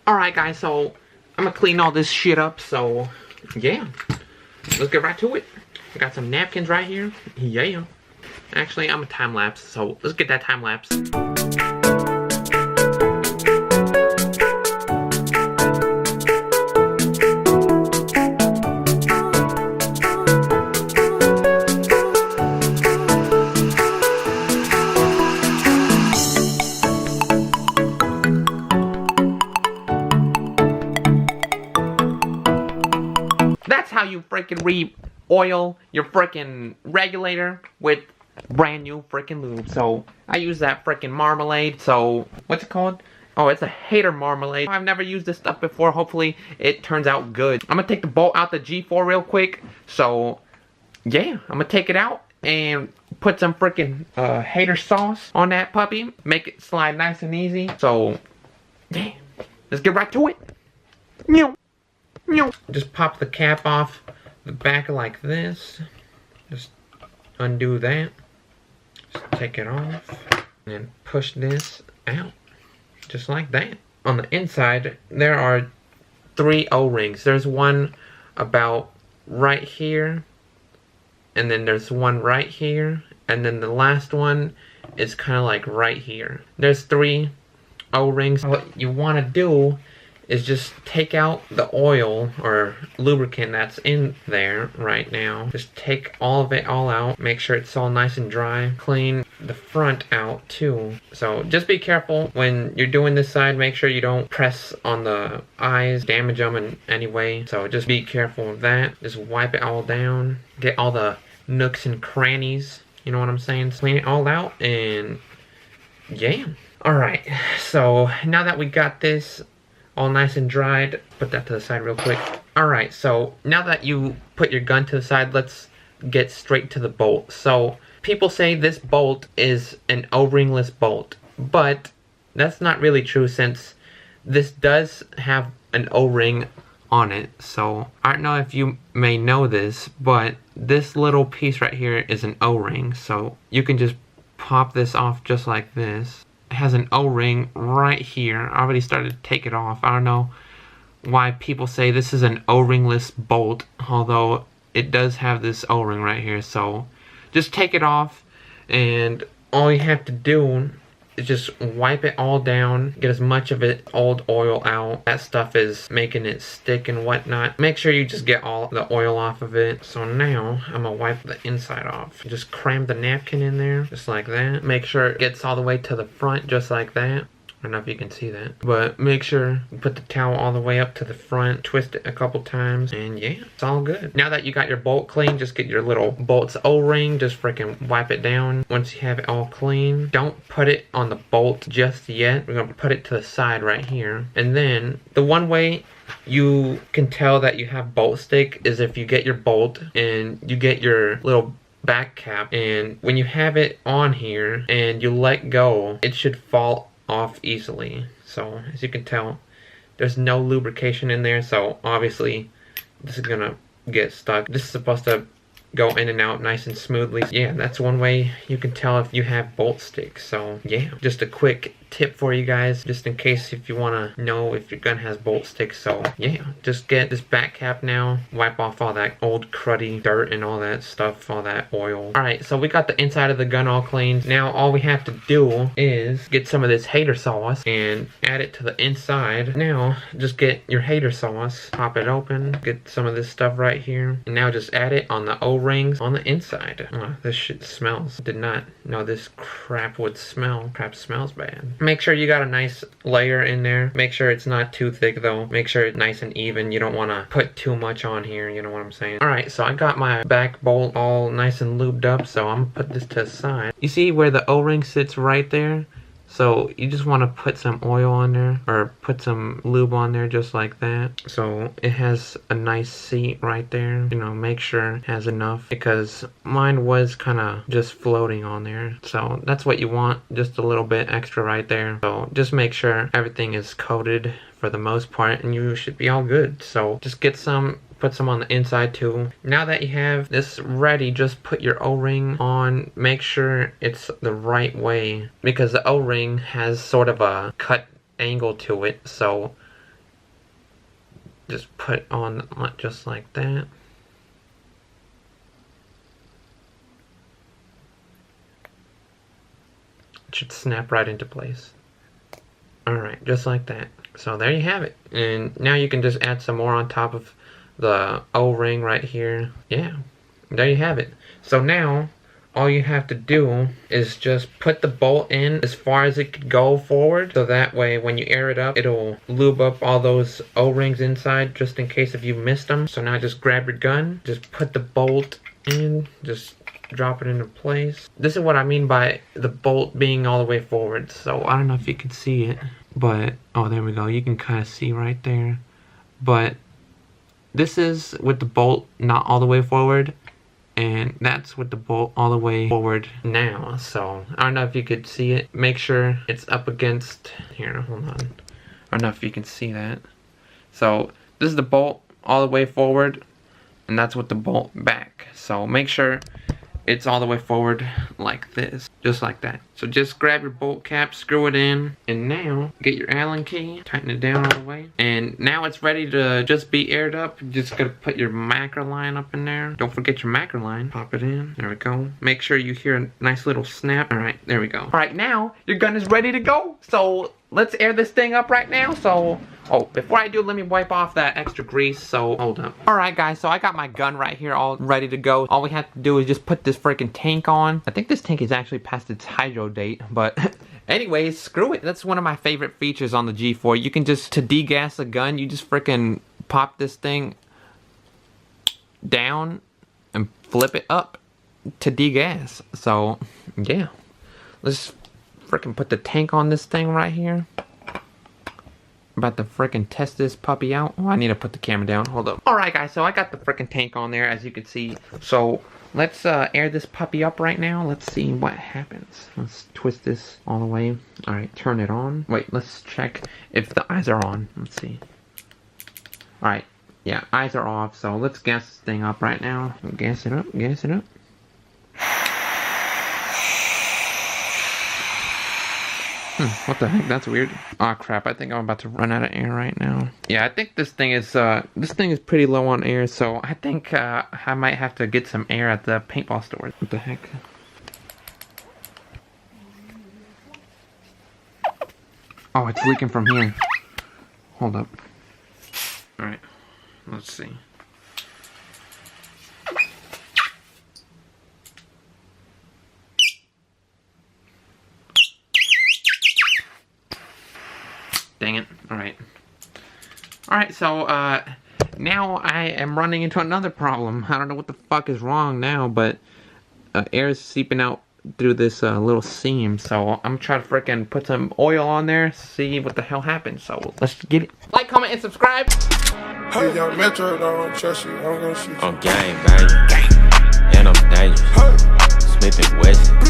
Alright guys, so I'm gonna clean all this shit up, so yeah. Let's get right to it. I got some napkins right here. Yeah. Actually, I'm a time lapse, so let's get that time lapse. That's how you freaking re-oil your freaking regulator with brand new freaking lube. So I use that freaking marmalade. So what's it called? Oh, it's a hater marmalade. I've never used this stuff before. Hopefully it turns out good. I'm gonna take the bolt out the G4 real quick. So yeah, I'm gonna take it out and put some freaking hater sauce on that puppy. Make it slide nice and easy. So yeah, let's get right to it. Just pop the cap off the back like this. Just undo that. Just take it off and push this out just like that. On the inside there are 3 O-rings. There's one about right here, and then there's one right here, and then the last one is kind of like right here. There's 3 O-rings. What you want to do is just take out the oil or lubricant that's in there right now. Just take all of it all out. Make sure it's all nice and dry. Clean the front out too. So just be careful when you're doing this side. Make sure you don't press on the eyes, damage them in any way. So just be careful of that. Just wipe it all down. Get all the nooks and crannies. You know what I'm saying? Clean it all out and yeah. Alright, so now that we got this all nice and dried, put that to the side real quick. Alright, so now that you put your gun to the side, let's get straight to the bolt. So people say this bolt is an O-ringless bolt, but that's not really true since this does have an O-ring on it. So I don't know if you may know this, but this little piece right here is an O-ring. So you can just pop this off just like this. Has an O-ring right here. I already started to take it off. I don't know why people say this is an O-ringless bolt, although it does have this O-ring right here. So just take it off, and all you have to do is just wipe it all down, get as much of it old oil out. That stuff is making it stick and whatnot. Make sure you just get all the oil off of it. So now I'm gonna wipe the inside off. Just cram the napkin in there just like that. Make sure it gets all the way to the front just like that. I don't know if you can see that, but make sure you put the towel all the way up to the front, twist it a couple times, and yeah, it's all good. Now that you got your bolt clean, just get your little bolt's O-ring, just freaking wipe it down. Once you have it all clean, don't put it on the bolt just yet. We're gonna put it to the side right here. And then the one way you can tell that you have bolt stick is if you get your bolt and you get your little back cap, and when you have it on here and you let go, it should fall off easily. So as you can tell, there's no lubrication in there, so obviously this is gonna get stuck. This is supposed to go in and out nice and smoothly. Yeah, that's one way you can tell if you have bolt sticks. So yeah, just a quick tip for you guys, just in case if you want to know if your gun has bolt sticks. So yeah, just get this back cap now, wipe off all that old cruddy dirt and all that stuff, all that oil. Alright, so we got the inside of the gun all cleaned. Now all we have to do is get some of this hater sauce and add it to the inside. Now just get your hater sauce, pop it open, get some of this stuff right here, and now just add it on the O-rings on the inside. Oh, this shit smells. Did not know this crap would smell. Crap smells bad. Make sure you got a nice layer in there. Make sure it's not too thick though. Make sure it's nice and even. You don't want to put too much on here, you know what I'm saying? Alright, so I got my back bolt all nice and lubed up, so I'm gonna put this to the side. You see where the O-ring sits right there? So you just want to put some oil on there, or put some lube on there just like that. So it has a nice seat right there. You know, make sure it has enough, because mine was kind of just floating on there. So that's what you want, just a little bit extra right there. So just make sure everything is coated for the most part, and you should be all good. So just get some, put some on the inside too. Now that you have this ready, just put your O-ring on. Make sure it's the right way, because the O-ring has sort of a cut angle to it, so just put on just like that. It should snap right into place. Alright, just like that. So there you have it. And now you can just add some more on top of the O-ring right here. Yeah, there you have it. So now all you have to do is just put the bolt in as far as it could go forward, so that way when you air it up, it'll lube up all those O-rings inside just in case if you missed them. So now just grab your gun, just put the bolt in, just drop it into place. This is what I mean by the bolt being all the way forward. So I don't know if you can see it, but oh, there we go. You can kind of see right there. But this is with the bolt not all the way forward, and that's with the bolt all the way forward now. So I don't know if you could see it. Make sure it's up against here. Hold on. I don't know if you can see that. So this is the bolt all the way forward, and that's with the bolt back. So make sure it's all the way forward like this, just like that. So just grab your bolt cap, screw it in, and now get your Allen key, tighten it down all the way, and now it's ready to just be aired up. You're just gonna put your macro line up in there. Don't forget your macro line. Pop it in. There we go. Make sure you hear a nice little snap. All right, there we go. All right, now your gun is ready to go. So let's air this thing up right now. So, oh, before I do, let me wipe off that extra grease. So, hold up. Alright guys, so I got my gun right here all ready to go. All we have to do is just put this freaking tank on. I think this tank is actually past its hydro date, but anyways, screw it. That's one of my favorite features on the G4. You can just, to degas a gun, you just freaking pop this thing down and flip it up to degas. So, yeah. Let's freaking put the tank on this thing right here. About to freaking test this puppy out. Oh, I need to put the camera down. Hold up. Alright guys, so I got the freaking tank on there, as you can see. So let's air this puppy up right now. Let's see what happens. Let's twist this all the way. Alright, turn it on. Wait, let's check if the eyes are on. Let's see. Alright, yeah, eyes are off. So let's gas this thing up right now. Gas it up, gas it up. What the heck? That's weird. Aw, crap. I think I'm about to run out of air right now. Yeah, I think this thing is pretty low on air, so I think I might have to get some air at the paintball store. What the heck? Oh, it's leaking from here. Hold up. Alright. Let's see. Dang it. Alright. Alright, so, now I am running into another problem. I don't know what the fuck is wrong now, but air is seeping out through this little seam. So, I'm trying to freaking put some oil on there, see what the hell happens. So, let's get it. Like, comment, and subscribe. Hey, young Metro, don't trust you. I'm gonna shoot you. On game, baby. And I'm dangerous. Smith and Wesson.